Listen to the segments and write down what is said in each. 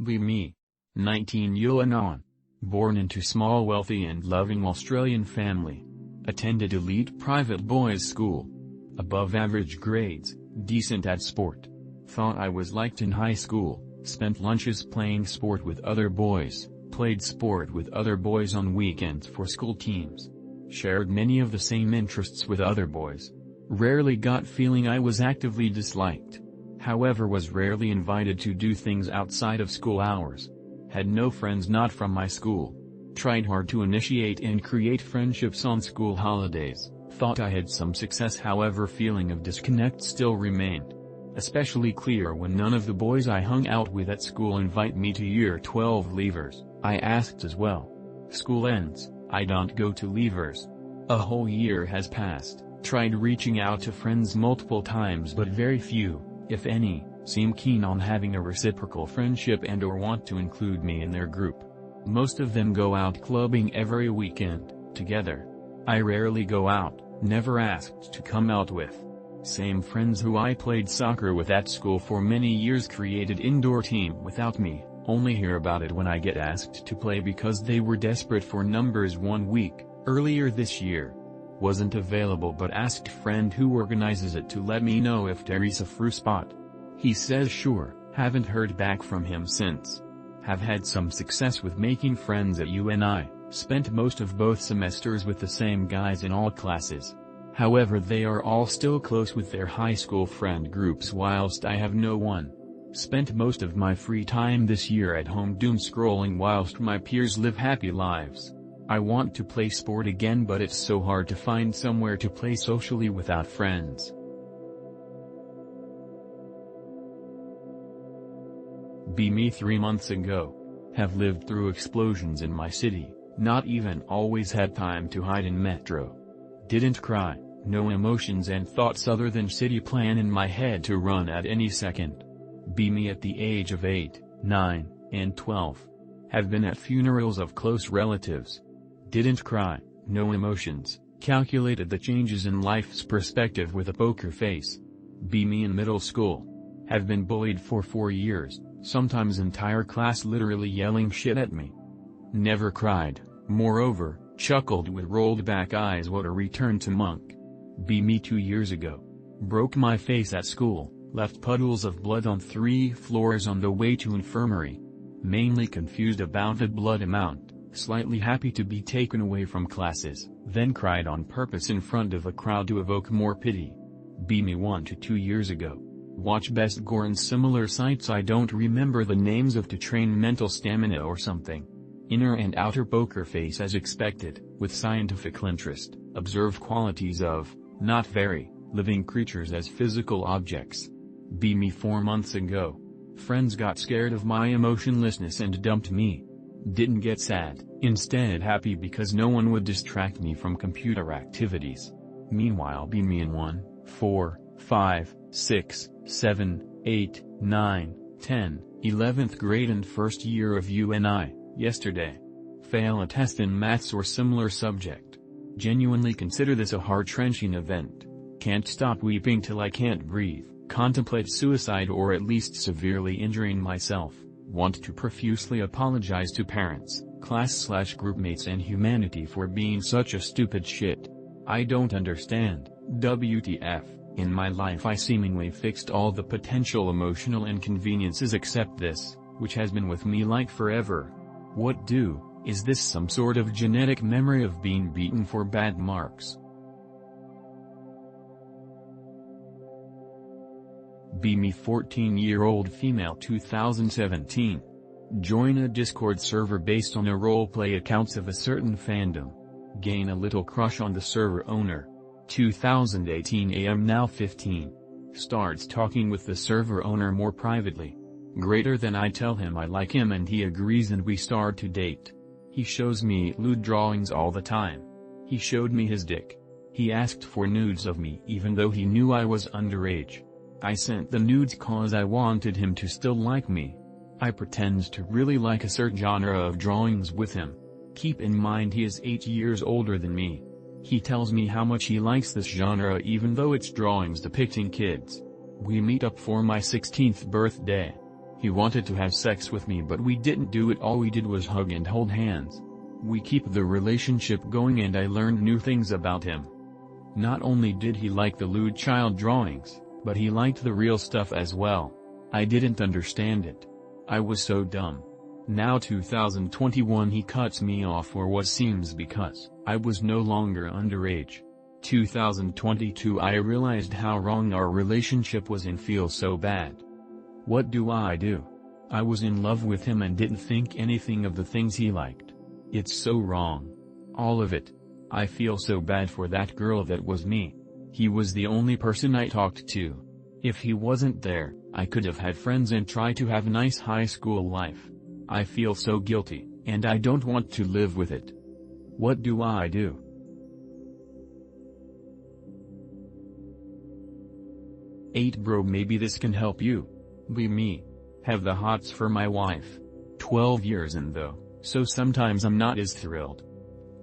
Be me. 19 Yuanan. Born into small wealthy and loving Australian family. Attended elite private boys' school. Above average grades, decent at sport. Thought I was liked in high school, spent lunches playing sport with other boys, played sport with other boys on weekends for school teams. Shared many of the same interests with other boys. Rarely got feeling I was actively disliked. However, was rarely invited to do things outside of school hours. Had no friends not from my school. Tried hard to initiate and create friendships on school holidays. Thought I had some success, however feeling of disconnect still remained. Especially clear when none of the boys I hung out with at school invite me to year 12 leavers. I asked as well. School ends, I don't go to leavers. A whole year has passed. Tried reaching out to friends multiple times but very few, if any, seem keen on having a reciprocal friendship and or want to include me in their group. Most of them go out clubbing every weekend, together. I rarely go out, never asked to come out with. Same friends who I played soccer with at school for many years created indoor team without me, only hear about it when I get asked to play because they were desperate for numbers 1 week, earlier this year. Wasn't available but asked friend who organizes it to let me know if there's a free spot. He says sure, haven't heard back from him since. Have had some success with making friends at UNI, spent most of both semesters with the same guys in all classes. However, they are all still close with their high school friend groups whilst I have no one. Spent most of my free time this year at home doom scrolling whilst my peers live happy lives. I want to play sport again but it's so hard to find somewhere to play socially without friends. Be me 3 months ago. Have lived through explosions in my city, not even always had time to hide in metro. Didn't cry, no emotions and thoughts other than city plan in my head to run at any second. Be me at the age of 8, 9, and 12. Have been at funerals of close relatives. Didn't cry, no emotions, calculated the changes in life's perspective with a poker face. Be me in middle school. Have been bullied for 4 years, sometimes entire class literally yelling shit at me. Never cried, moreover, chuckled with rolled back eyes. What a return to monk. Be me 2 years ago. Broke my face at school, left puddles of blood on 3 floors on the way to infirmary. Mainly confused about the blood amount. Slightly happy to be taken away from classes, then cried on purpose in front of a crowd to evoke more pity. Be me 1 to 2 years ago. Watch best gore and similar sites I don't remember the names of to train mental stamina or something. Inner and outer poker face as expected, with scientific interest, observe qualities of, not very, living creatures as physical objects. Be me 4 months ago. Friends got scared of my emotionlessness and dumped me. Didn't get sad, instead happy because no one would distract me from computer activities. Meanwhile be me in 1, 4, 5, 6, 7, 8, 9, 10, 11th grade and first year of UNI, yesterday. Fail a test in maths or similar subject. Genuinely consider this a heart-wrenching event. Can't stop weeping till I can't breathe. Contemplate suicide or at least severely injuring myself. Want to profusely apologize to parents, class/groupmates and humanity for being such a stupid shit. I don't understand. WTF. In my life I seemingly fixed all the potential emotional inconveniences except this, which has been with me like forever. What do? Is this some sort of genetic memory of being beaten for bad marks? Be me 14-year-old female 2017. Join a Discord server based on a roleplay accounts of a certain fandom. Gain a little crush on the server owner. 2018 am now 15. Starts talking with the server owner more privately. Greater than I tell him I like him and he agrees and we start to date. He shows me lewd drawings all the time. He showed me his dick. He asked for nudes of me even though he knew I was underage. I sent the nudes cause I wanted him to still like me. I pretend to really like a certain genre of drawings with him. Keep in mind he is 8 years older than me. He tells me how much he likes this genre even though it's drawings depicting kids. We meet up for my 16th birthday. He wanted to have sex with me but we didn't do it, all we did was hug and hold hands. We keep the relationship going and I learned new things about him. Not only did he like the lewd child drawings, but he liked the real stuff as well. I didn't understand it. I was so dumb. Now 2021 he cuts me off for what seems because I was no longer underage. 2022 I realized how wrong our relationship was and feel so bad. What do? I was in love with him and didn't think anything of the things he liked. It's so wrong. All of it. I feel so bad for that girl that was me. He was the only person I talked to. If he wasn't there, I could have had friends and tried to have a nice high school life. I feel so guilty, and I don't want to live with it. What do? 8 Bro, maybe this can help you. Be me. Have the hots for my wife. 12 years in though, so sometimes I'm not as thrilled.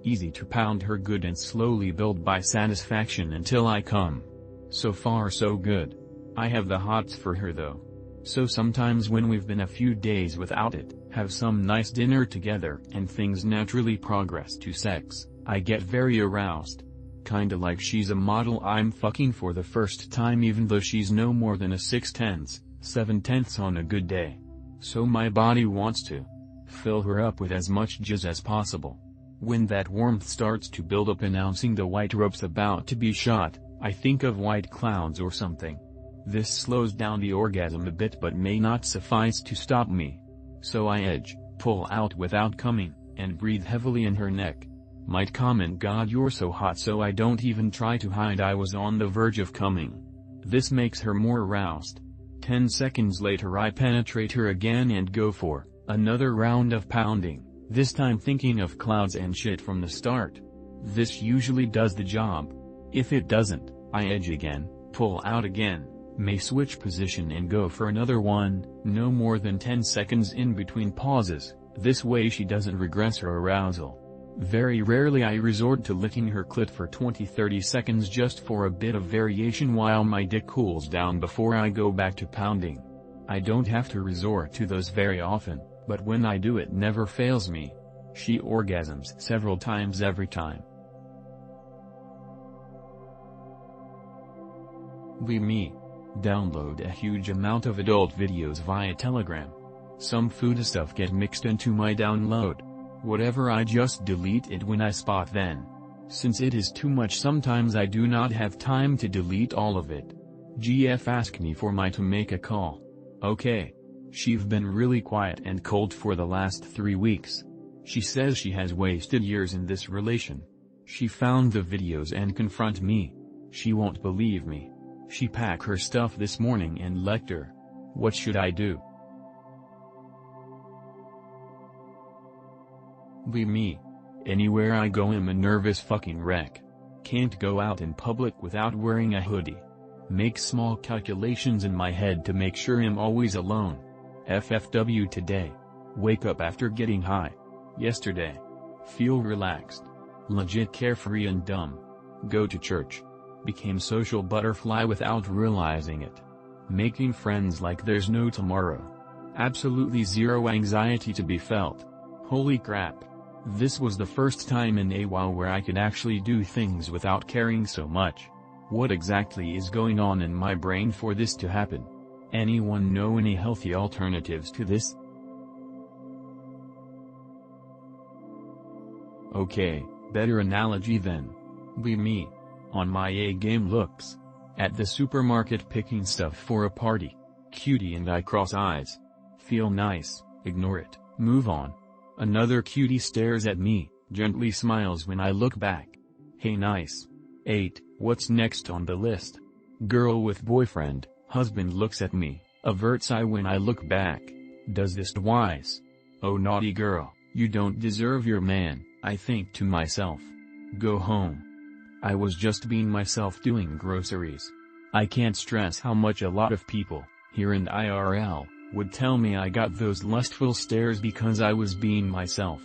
Easy to pound her good and slowly build by satisfaction until I come. So far so good. I have the hots for her though. So sometimes when we've been a few days without it, have some nice dinner together and things naturally progress to sex, I get very aroused. Kinda like she's a model I'm fucking for the first time even though she's no more than a 6/10, 7/10 on a good day. So my body wants to fill her up with as much jizz as possible. When that warmth starts to build up announcing the white rope's about to be shot, I think of white clouds or something. This slows down the orgasm a bit but may not suffice to stop me. So I edge, pull out without coming, and breathe heavily in her neck. Might comment, God you're so hot, so I don't even try to hide I was on the verge of coming. This makes her more aroused. 10 seconds later I penetrate her again and go for another round of pounding, this time thinking of clouds and shit from the start. This usually does the job. If it doesn't, I edge again, pull out again, may switch position and go for another one, no more than 10 seconds in between pauses, this way she doesn't regress her arousal. Very rarely I resort to licking her clit for 20-30 seconds just for a bit of variation while my dick cools down before I go back to pounding. I don't have to resort to those very often, but when I do it never fails me. She orgasms several times every time. Be me. Download a huge amount of adult videos via Telegram. Some food stuff get mixed into my download. Whatever I just delete it when I spot then. Since it is too much sometimes I do not have time to delete all of it. GF ask me for my to make a call. Okay. She've been really quiet and cold for the last 3 weeks. She says she has wasted years in this relation. She found the videos and confront me. She won't believe me. She pack her stuff this morning and left her. What should I do? Be me. Anywhere I go I'm a nervous fucking wreck. Can't go out in public without wearing a hoodie. Make small calculations in my head to make sure I'm always alone. FFW today. Wake up after getting high. Yesterday. Feel relaxed. Legit carefree and dumb. Go to church. Became social butterfly without realizing it. Making friends like there's no tomorrow. Absolutely zero anxiety to be felt. Holy crap. This was the first time in a while where I could actually do things without caring so much. What exactly is going on in my brain for this to happen? Anyone know any healthy alternatives to this? Okay, better analogy then. Be me. On my A-game looks. At the supermarket picking stuff for a party. Cutie and I cross eyes. Feel nice, ignore it, move on. Another cutie stares at me, gently smiles when I look back. Hey nice. 8, what's next on the list? Girl with boyfriend, husband looks at me, averts eye when I look back. Does this twice? Oh naughty girl, you don't deserve your man, I think to myself. Go home. I was just being myself doing groceries. I can't stress how much a lot of people, here in IRL, would tell me I got those lustful stares because I was being myself.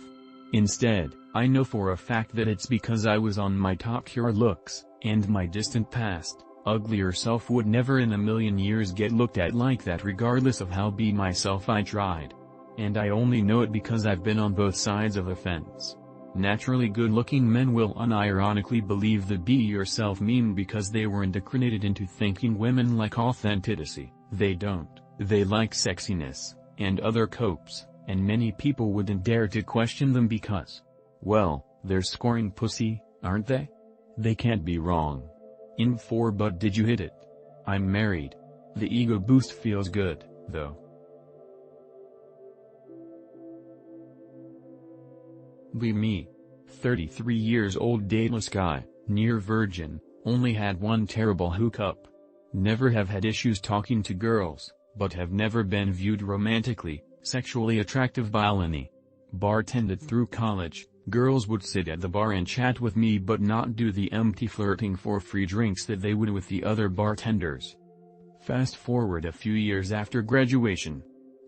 Instead, I know for a fact that it's because I was on my top pure looks, and my distant past, Uglier self would never in a million years get looked at like that regardless of how be myself I tried. And I only know it because I've been on both sides of the fence. Naturally good-looking men will unironically believe the be yourself meme because they were indoctrinated into thinking women like authenticity. They don't. They like sexiness, and other copes, and many people wouldn't dare to question them because, well, they're scoring pussy, aren't they? They can't be wrong. But did you hit it? I'm married. The ego boost feels good, though. Me. 33 years old dateless guy, near virgin, only had one terrible hookup. Never have had issues talking to girls, but have never been viewed romantically, sexually attractive by any. Bartended through college, girls would sit at the bar and chat with me but not do the empty flirting for free drinks that they would with the other bartenders. Fast forward a few years after graduation.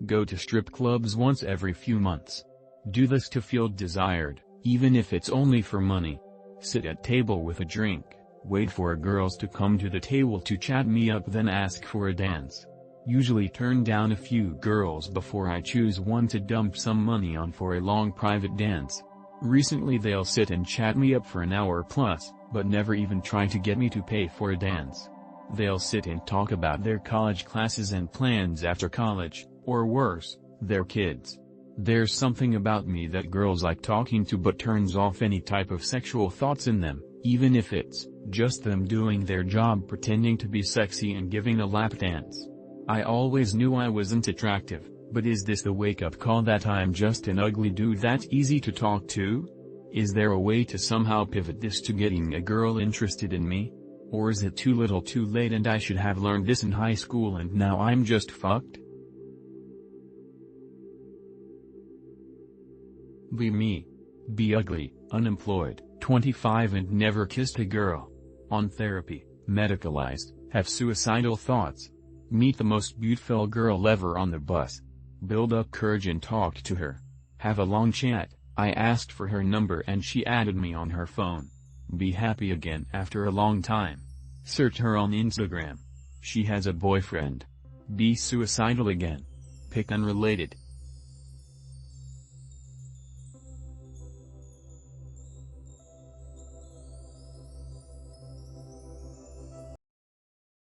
Go to strip clubs once every few months. Do this to feel desired, even if it's only for money. Sit at table with a drink, wait for girls to come to the table to chat me up then ask for a dance. Usually turn down a few girls before I choose one to dump some money on for a long private dance. Recently they'll sit and chat me up for an hour plus, but never even try to get me to pay for a dance. They'll sit and talk about their college classes and plans after college, or worse, their kids. There's something about me that girls like talking to but turns off any type of sexual thoughts in them, even if it's just them doing their job pretending to be sexy and giving a lap dance. I always knew I wasn't attractive, but is this the wake-up call that I'm just an ugly dude that's easy to talk to? Is there a way to somehow pivot this to getting a girl interested in me? Or is it too little too late and I should have learned this in high school and now I'm just fucked? Me. Be ugly, unemployed, 25 and never kissed a girl. On therapy, medicalized, have suicidal thoughts. Meet the most beautiful girl ever on the bus. Build up courage and talk to her. Have a long chat. I asked for her number and she added me on her phone. Be happy again after a long time. Search her on Instagram. She has a boyfriend. Be suicidal again. Pick unrelated.